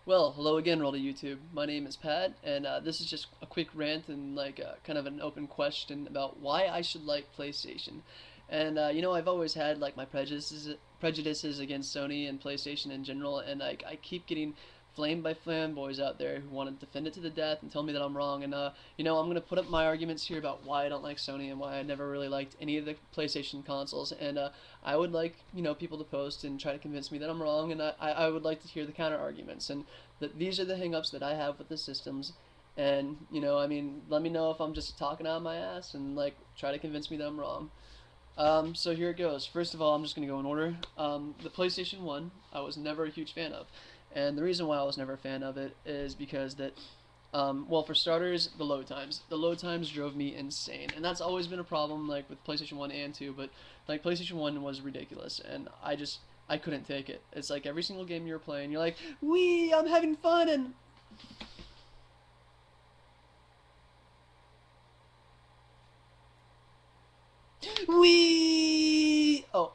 Well, hello again, Roll to YouTube. My name is Pat, and this is just a quick rant and kind of an open question about why I should like PlayStation. And I've always had like my prejudices against Sony and PlayStation in general, and like I keep getting flamed by fanboys out there who want to defend it to the death and tell me that I'm wrong. And I'm gonna put up my arguments here about why I don't like Sony and why I never really liked any of the PlayStation consoles. And I would like people to post and try to convince me that I'm wrong, and I would like to hear the counter arguments and that these are the hangups that I have with the systems. And let me know if I'm just talking out of my ass and like try to convince me that I'm wrong. So here it goes. First of all, I'm just gonna go in order. The PlayStation One, I was never a huge fan of, and the reason why I was never a fan of it is because that well, for starters, the load times. The load times drove me insane, and that's always been a problem, like with PlayStation One and Two. But like PlayStation One was ridiculous, and I couldn't take it. It's like every single game you're playing, you're like, "Wee, I'm having fun," and "Wee." Oh,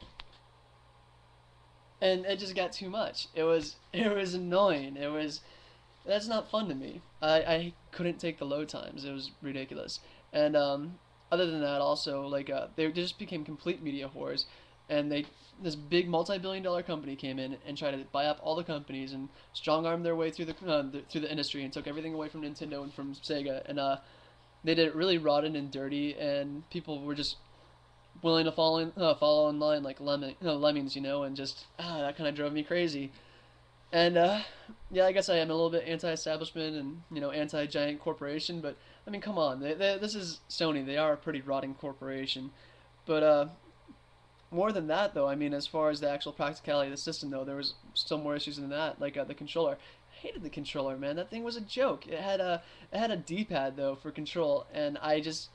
and it just got too much. It was annoying. It was That's not fun to me. I couldn't take the load times. It was ridiculous. And other than that, also they just became complete media whores, and they this big multi-billion-dollar company came in and tried to buy up all the companies and strong-armed their way through the industry and took everything away from Nintendo and from Sega. And they did it really rotten and dirty, and people were just willing to follow in line like lemmings, and just that kind of drove me crazy. And yeah, I guess I am a little bit anti-establishment and anti-giant corporation, but I mean, come on, this is Sony. They are a pretty rotting corporation. But more than that, though, I mean, as far as the actual practicality of the system, though, there was still more issues than that, like the controller. I hated the controller, man. That thing was a joke. It had a D-pad though for control, and I just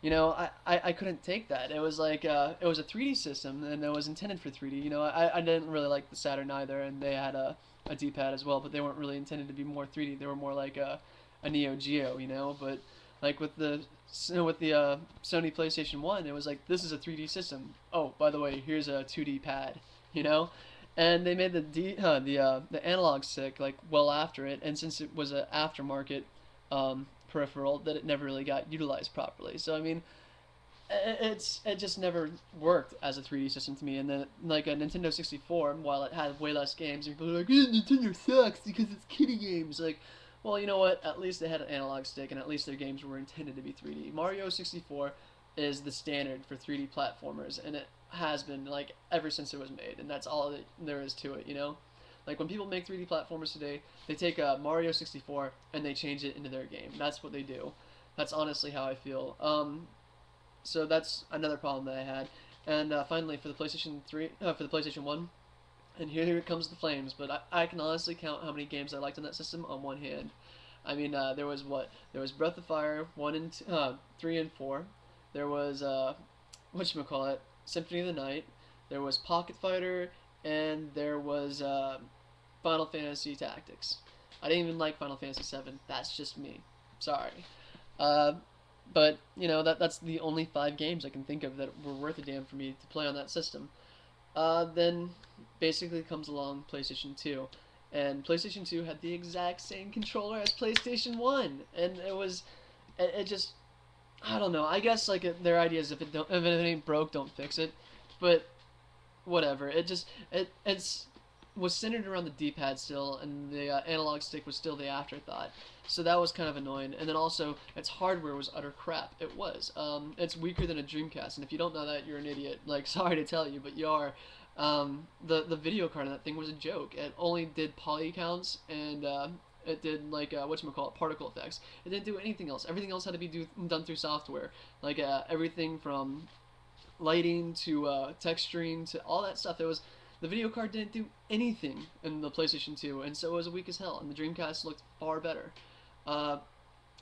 I couldn't take that. It was like it was a 3D system, and it was intended for 3D. I didn't really like the Saturn either, and they had a D-pad as well, but they weren't really intended to be more 3D. They were more like a Neo Geo, But like with the Sony PlayStation One, it was like this is a 3D system. Oh, by the way, here's a 2D pad, you know. And they made the analog stick like well after it, and since it was an aftermarket peripheral, that it never really got utilized properly. So I mean, it just never worked as a 3D system to me. And then like a Nintendo 64, while it had way less games, and people are like, Nintendo sucks because it's kiddie games. Like, well, you know what? At least they had an analog stick, and at least their games were intended to be 3D. Mario 64 is the standard for 3D platformers, and it has been like ever since it was made, and that's all that there is to it. Like when people make 3D platformers today, they take Mario 64 and they change it into their game. That's what they do. That's honestly how I feel. So that's another problem that I had. And finally, for the PlayStation One, and here it comes the flames. But I can honestly count how many games I liked on that system on one hand. I mean, there was what? There was Breath of Fire 3 and 4. There was whatchamacallit, Symphony of the Night. There was Pocket Fighter, and there was Final Fantasy Tactics. I didn't even like Final Fantasy 7. That's just me. Sorry. Uh, but that's the only 5 games I can think of that were worth a damn for me to play on that system. Then basically comes along PlayStation 2, and PlayStation 2 had the exact same controller as PlayStation 1, and it just I don't know. I guess like their idea is if it ain't broke, don't fix it, but whatever. It's was centered around the D-pad still, and the analog stick was still the afterthought. So that was kind of annoying. And then also, its hardware was utter crap. It was. It's weaker than a Dreamcast, and if you don't know that, you're an idiot. Like, sorry to tell you, but you are. The video card on that thing was a joke. It only did poly counts, and it did like whatchamacallit, particle effects. It didn't do anything else. Everything else had to be done through software. Like everything from lighting to texturing to all that stuff. It was the video card didn't do anything in the PlayStation 2, and so it was weak as hell. And the Dreamcast looked far better. What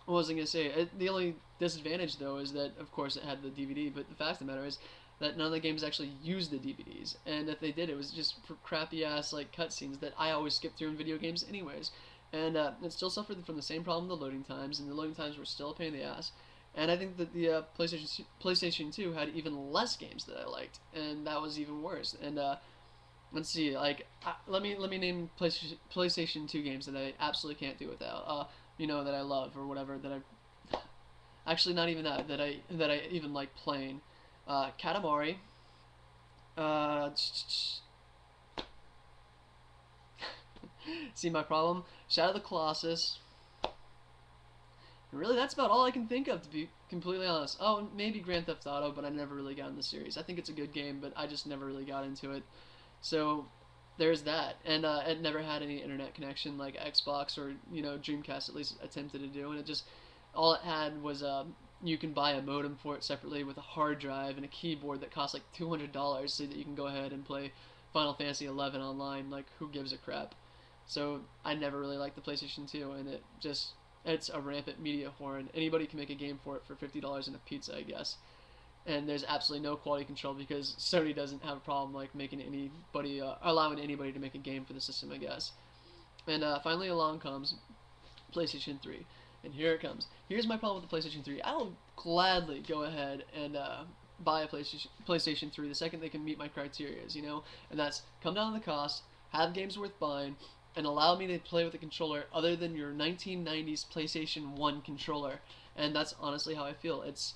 was I gonna say? The only disadvantage though is that of course it had the DVD, but the fact of the matter is that none of the games actually used the DVDs, and if they did, it was just for crappy ass like cutscenes that I always skip through in video games anyways. And it still suffered from the same problem, the loading times, and the loading times were still a pain in the ass. And I think that the PlayStation 2 had even less games that I liked, and that was even worse. And let's see, like let me name PlayStation 2 games that I absolutely can't do without. That I love or whatever that I actually not even that I even like playing. Katamari. Uh, See my problem? Shadow of the Colossus. Really, that's about all I can think of, to be completely honest. Oh, maybe Grand Theft Auto, but I never really got in the series. I think it's a good game, but I just never really got into it. So there's that. And it never had any internet connection like Xbox or Dreamcast at least attempted to do, and it just all it had was you can buy a modem for it separately with a hard drive and a keyboard that costs like $200 so that you can go ahead and play Final Fantasy 11 online. Like, who gives a crap? So I never really liked the PlayStation 2, and it's a rampant media whore, and anybody can make a game for it for $50 and a pizza, I guess. And there's absolutely no quality control because Sony doesn't have a problem like making anybody allowing anybody to make a game for the system, I guess. And finally along comes PlayStation 3. And here it comes. Here's my problem with the PlayStation 3. I will gladly go ahead and buy a PlayStation 3 the second they can meet my criteria, and that's come down to the cost, have games worth buying, and allow me to play with a controller other than your 1990s PlayStation 1 controller. And that's honestly how I feel. It's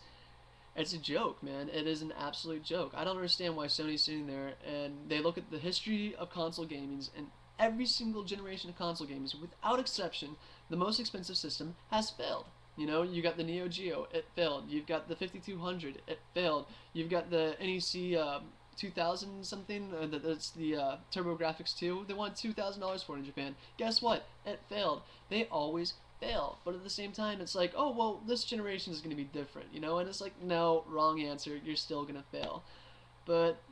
a joke, man. It is an absolute joke. I don't understand why Sony's sitting there and they look at the history of console gaming, and every single generation of console games, without exception, the most expensive system has failed. You got the Neo Geo, it failed. You've got the 5200, it failed. You've got the NEC 2000 something, that's the TurboGrafx 2. They want $2,000 for it in Japan. Guess what? It failed. They always fail. But at the same time, it's like, oh, well, this generation is going to be different, And it's like, no, wrong answer. You're still going to fail. But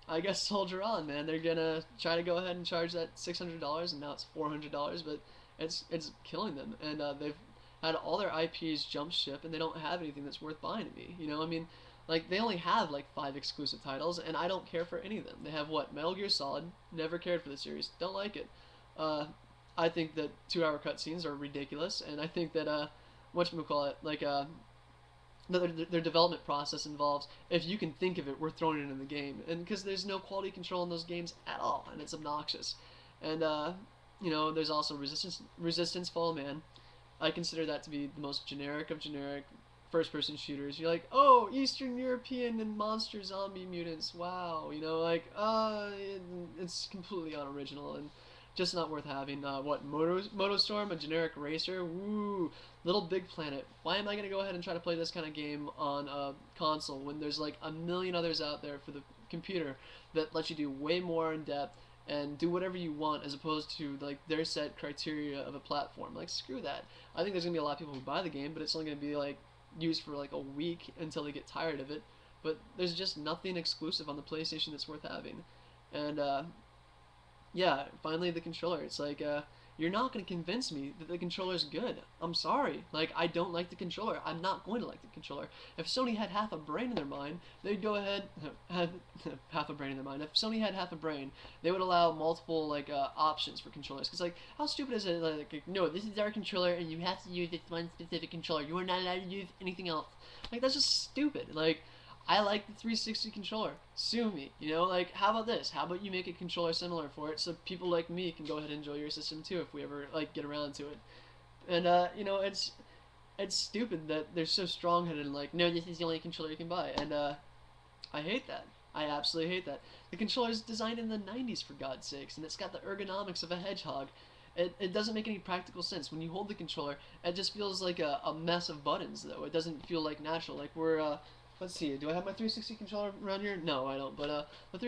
I guess soldier on, man. They're going to try to go ahead and charge that $600, and now it's $400, but it's killing them. And they've had all their IPs jump ship, and they don't have anything that's worth buying to me. I mean, like, they only have like 5 exclusive titles, and I don't care for any of them. They have what? Metal Gear Solid. Never cared for the series. Don't like it. I think that 2-hour cutscenes are ridiculous, and I think that whatchamacallit, like their development process involves, if you can think of it, we're throwing it in the game, and because there's no quality control in those games at all, and it's obnoxious. And there's also Resistance Fall, man. I consider that to be the most generic of generic first-person shooters. You're like, oh, Eastern European and monster zombie mutants. Wow, it's completely unoriginal and just not worth having. Motostorm, a generic racer. Woo, Little Big Planet. Why am I gonna go ahead and try to play this kind of game on a console when there's like a million others out there for the computer that let you do way more in depth and do whatever you want as opposed to like their set criteria of a platform? Like, screw that. I think there's gonna be a lot of people who buy the game, but it's only gonna be like used for like a week until they get tired of it. But there's just nothing exclusive on the PlayStation that's worth having. And yeah, finally the controller. It's like you're not going to convince me that the controller is good. I'm sorry. Like, I don't like the controller. I'm not going to like the controller. If Sony had half a brain in their mind, they'd go ahead have half a brain in their mind. If Sony had half a brain, they would allow multiple like options for controllers. Because like, how stupid is it? Like, no, this is our controller, and you have to use this one specific controller. You are not allowed to use anything else. Like, that's just stupid. Like, I like the 360 controller. Sue me. Like, how about this? How about you make a controller similar for it so people like me can go ahead and enjoy your system too if we ever like get around to it. And it's stupid that they're so strong-headed and like, no, this is the only controller you can buy. And I hate that. I absolutely hate that. The controller is designed in the 90s, for God's sakes, and it's got the ergonomics of a hedgehog. It doesn't make any practical sense. When you hold the controller, it just feels like a mess of buttons, though. It doesn't feel like natural. Like, let's see, do I have my 360 controller around here? No, I don't. But the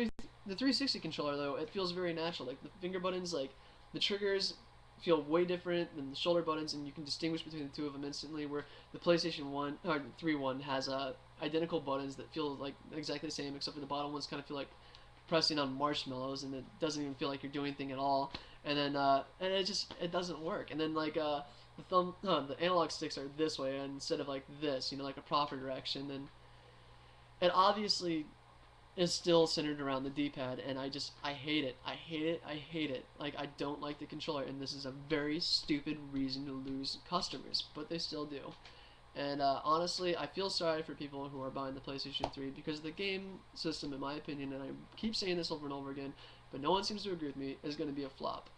360 controller, though, it feels very natural. Like, the finger buttons, like, the triggers feel way different than the shoulder buttons, and you can distinguish between the two of them instantly, where the PlayStation 1, or 3 one has identical buttons that feel like exactly the same, except for the bottom ones kind of feel like pressing on marshmallows, and it doesn't even feel like you're doing anything at all. And then, and it doesn't work. And then, like, the analog sticks are this way instead of, like, this, like a proper direction, and it obviously is still centered around the D-pad, and I hate it. I hate it. I hate it. Like, I don't like the controller, and this is a very stupid reason to lose customers, but they still do. And honestly, I feel sorry for people who are buying the PlayStation 3 because the game system, in my opinion, and I keep saying this over and over again, but no one seems to agree with me, is going to be a flop.